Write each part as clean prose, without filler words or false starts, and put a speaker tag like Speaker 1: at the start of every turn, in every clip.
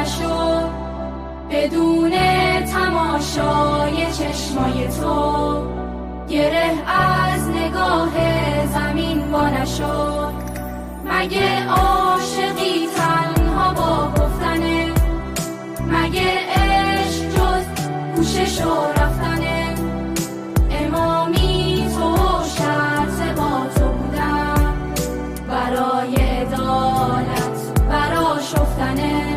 Speaker 1: نشد بدون تماشای چشمای تو. گره از نگاه زمین وا نشد. مگه عاشقی تنها با گفتنه؟ مگه عشق جز کوشش و رفتنه؟ امامی تو شرط با تو بودم برای عدالت برا شفتنه.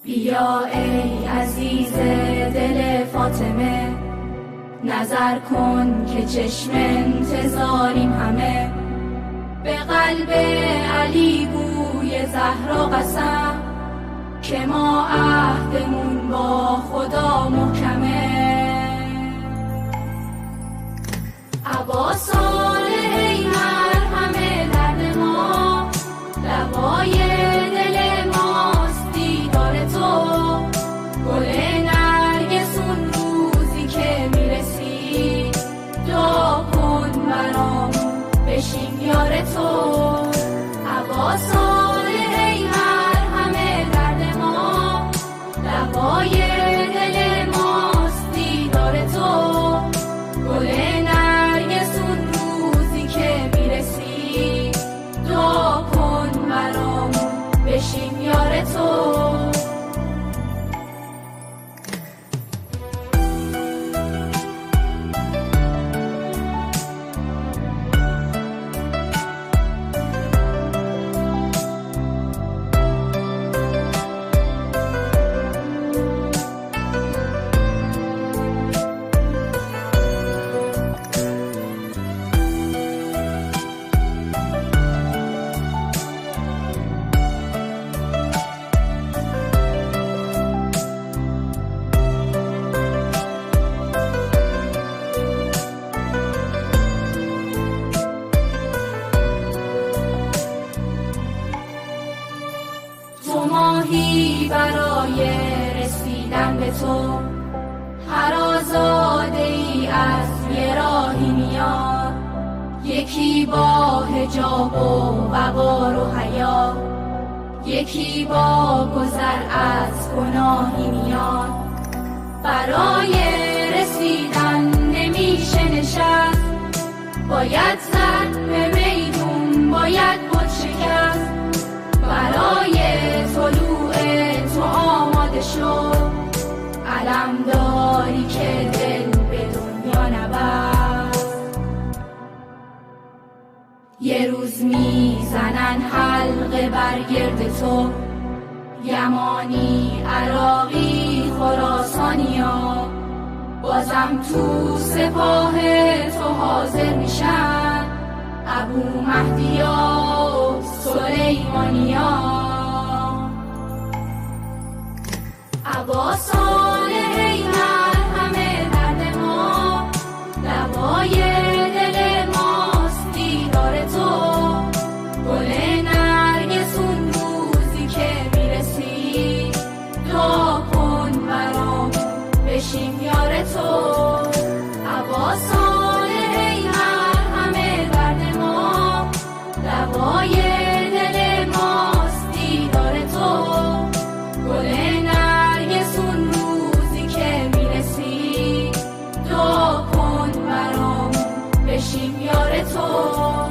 Speaker 1: بیا ای عزیز دل فاطمه، نظر کن که چشم انتظاریم همه. به قلب علی گوی زهرا قسم که ما عهدمون با خدا محکمه. ابا صالح ای مرهم درد ما، دوای دل ماست دیدار تو. گل نرگسون روزی که میرسی، دعا کن برامون بشیم یار تو. ابا صالح ای مرهم درد ما، دوای دل ماست دیدار تو. گل نرگسون روزی که میرسی، دعا کن برامون بشیم یار تو. ماهی برای رسیدن به تو، هر آزاده ای از یه راهی میاد. یکی با حجاب و وقار و حیا، یکی با گذر از گناهی میاد. برای رسیدن نمیشه نشست، باید زد به میدون، باید بت شکست. برای طلوع تو آماده شو، علم داری که دل به دنیا نبست. یه روز میزنن حلقه برگرد تو، یمانی، عراقی، خراسانی ها. بازم تو سپاه تو حاضر میشن، ابو مهدی و سلیمانی ها. ابا صالح ای مرهم درد ما، دوای دل ماست دیدار تو. گل نرگسون روزی که میرسی، دعا کن برامون بشیم یار تو. ابا صالح ای مرهم درد ما، دوای دل ماست دیدار تو. گل نرگسون روزی که میرسی، دعا کن برامون بشیم یار تو.